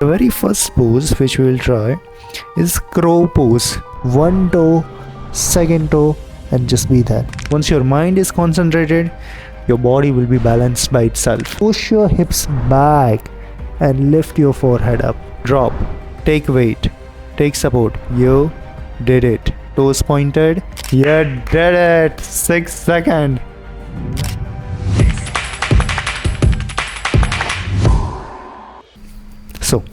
The very first pose which we will try is crow pose. One toe, second toe, and just be there. Once your mind is concentrated, your body will be balanced by itself. Push your hips back and lift your forehead up. Drop. Take weight. Take support. You did it. Toes pointed. You did it. 6 seconds. So,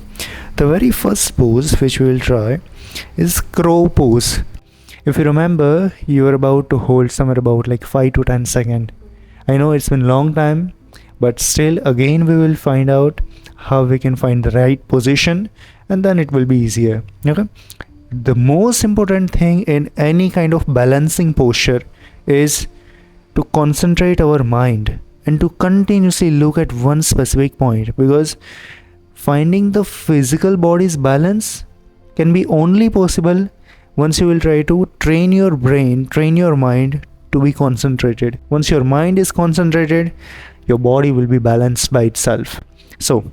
the very first pose which we will try is crow pose. If you remember, you were about to hold somewhere about like 5 to 10 seconds. I know it's been a long time, but still again we will find out how we can find the right position, and then it will be easier. Okay? The most important thing in any kind of balancing posture is to concentrate our mind and to continuously look at one specific point, because finding the physical body's balance can be only possible once you will try to train your brain, train your mind to be concentrated. Once your mind is concentrated, your body will be balanced by itself. So,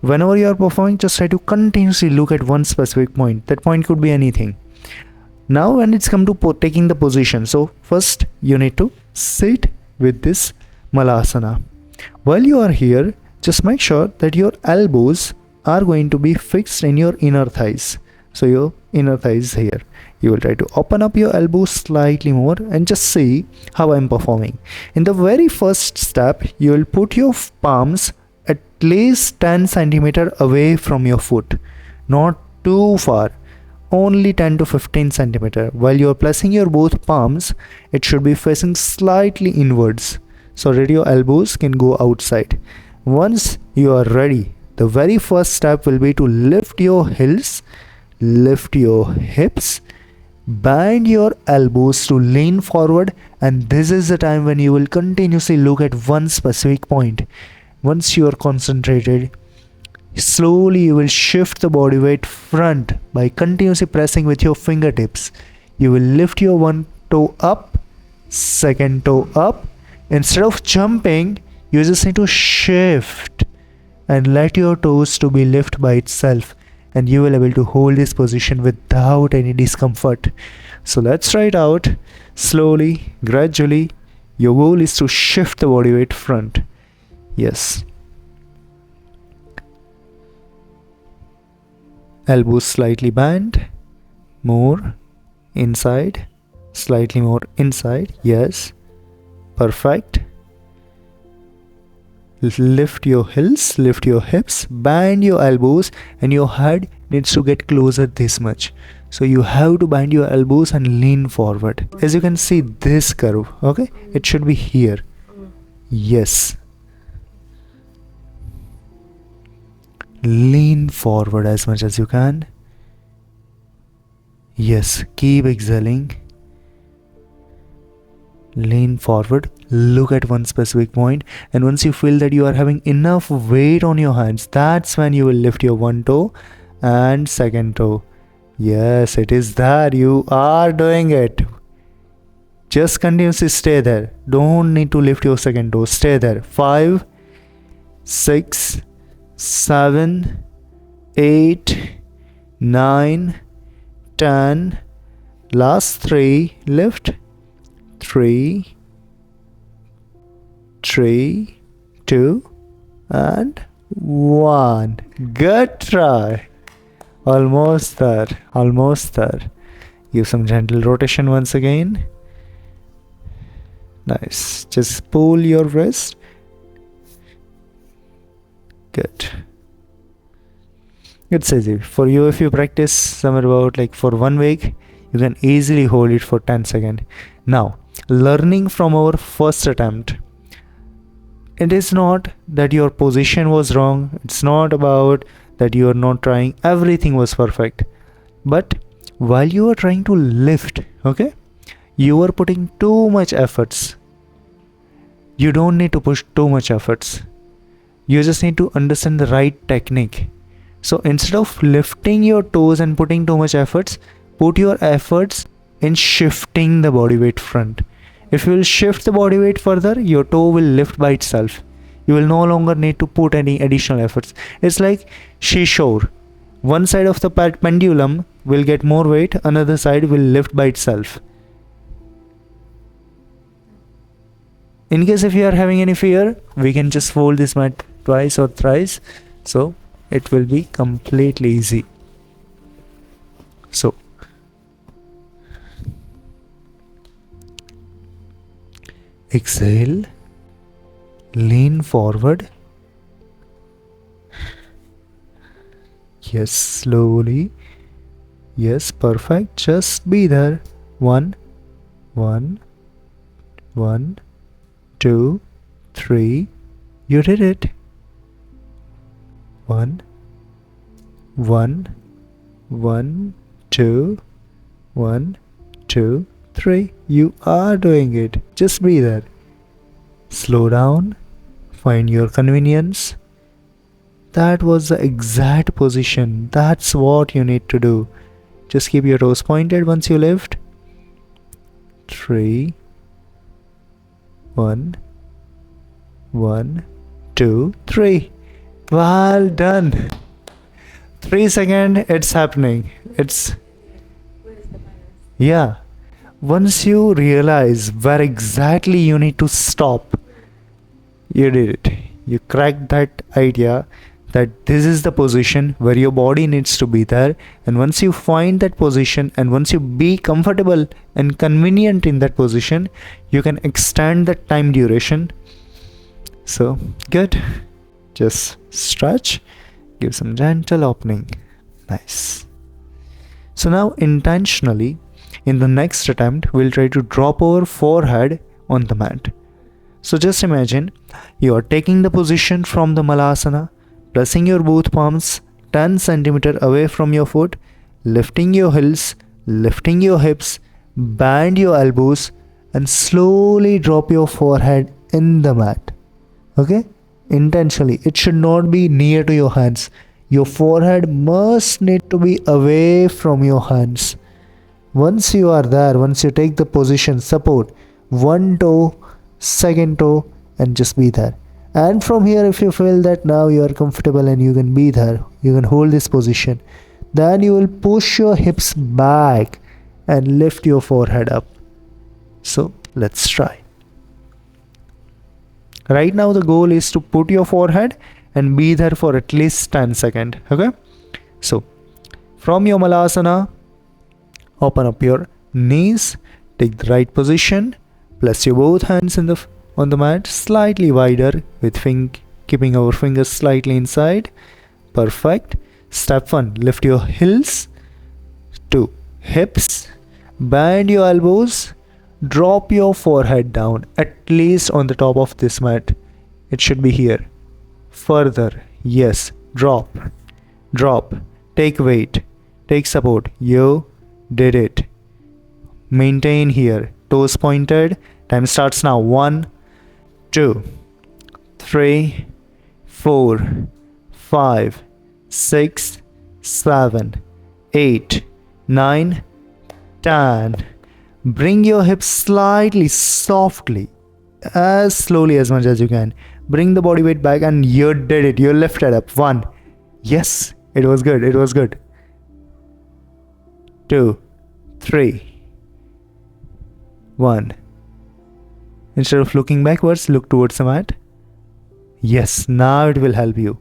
whenever you are performing, just try to continuously look at one specific point. That point could be anything. Now, when it's come to taking the position, so first you need to sit with this Malasana. While you are here, just make sure that your elbows are going to be fixed in your inner thighs. So your inner thighs here. You will try to open up your elbows slightly more and just see how I'm performing. In the very first step, you will put your palms at least 10 centimeter away from your foot. Not too far. Only 10 to 15 centimeter. While you are placing your both palms, it should be facing slightly inwards, so that your elbows can go outside. Once you are ready, the very first step will be to lift your heels, lift your hips, bend your elbows to lean forward, and this is the time when you will continuously look at one specific point. Once you are concentrated, slowly you will shift the body weight front by continuously pressing with your fingertips. You will lift your one toe up, second toe up. Instead of jumping, you just need to shift and let your toes to be lifted by itself, and you will be able to hold this position without any discomfort. So let's try it out slowly, gradually. Your goal is to shift the body weight front. Yes. Elbows slightly bent, more inside, slightly more inside. Yes, perfect. Lift your heels, lift your hips, bend your elbows, and your head needs to get closer this much. So you have to bend your elbows and lean forward. As you can see, this curve, okay, it should be here. Yes. Lean forward as much as you can. Yes, keep exhaling. Lean forward, look at one specific point, and once you feel that you are having enough weight on your hands, that's when you will lift your one toe and second toe. Yes, it is that. You are doing it. Just continuously stay there. Don't need to lift your second toe. Stay there. 5, 6, 7, 8, 9, 10. Last 3. Lift. 3, 2, and 1. Good try. Almost there. Almost there. Give some gentle rotation once again. Nice. Just pull your wrist. Good. It's easy. For you, if you practice somewhere about like for 1 week, you can easily hold it for 10 seconds. Now, learning from our first attempt, it is not that your position was wrong. It's not about that you are not trying. Everything was perfect. But while you are trying to lift, okay, you are putting too much efforts. You don't need to push too much efforts. You just need to understand the right technique. So instead of lifting your toes and putting too much efforts, put your efforts in shifting the body weight front. If you will shift the body weight further, your toe will lift by itself. You will no longer need to put any additional efforts. It's like seashore. One side of the pendulum will get more weight, another side will lift by itself. In case if you are having any fear, we can just fold this mat twice or thrice, so it will be completely easy. So exhale, lean forward. Yes, slowly. Yes, perfect. Just be there. 1, 2, 3. You did it. 1, 2, 1, 2, 3. You are doing it. Just breathe there. Slow down. Find your convenience. That was the exact position. That's what you need to do. Just keep your toes pointed once you lift. 3, 1, 2, 3. Well done. 3 seconds, it's happening. Yeah. Once you realize where exactly you need to stop, you did it. You cracked that idea that this is the position where your body needs to be there, and once you find that position and once you be comfortable and convenient in that position, you can extend the time duration. So good. Just stretch, give some gentle opening. Nice. So now intentionally in the next attempt we'll try to drop our forehead on the mat. So just imagine you are taking the position from the Malasana, pressing your both palms 10 centimeter away from your foot, lifting your heels, lifting your hips, bend your elbows, and slowly drop your forehead in the mat. Okay? Intentionally. It should not be near to your hands. Your forehead must need to be away from your hands. Once you are there, once you take the position, support one toe, second toe, and just be there. And from here, if you feel that now you are comfortable and you can be there, you can hold this position, then you will push your hips back and lift your forehead up. So let's try. Right now the goal is to put your forehead and be there for at least 10 seconds. Okay? So from your Malasana, open up your knees, take the right position, place your both hands on the mat slightly wider with keeping our fingers slightly inside. Perfect. Step 1, lift your heels. 2, hips. Bend your elbows. Drop your forehead down at least on the top of this mat. It should be here. Further. Yes. Drop. Take weight. Take support. You did it. Maintain here. Toes pointed. Time starts now. 1, 2, 3, 4, 5, 6, 7, 8, 9, 10. Bring your hips slightly, softly, as slowly as much as you can. Bring the body weight back and you did it. You lifted up. 1. Yes, it was good. 2, 3, 1. Instead of looking backwards, look towards the mat. Yes, now it will help you.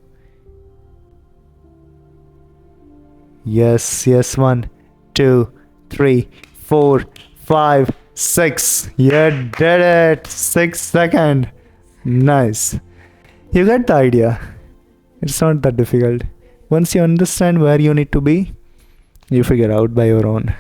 Yes. 1, 2, 3, 4, 5, 6. You did it. 6 seconds. Nice. You get the idea. It's not that difficult. Once you understand where you need to be, you figure out by your own.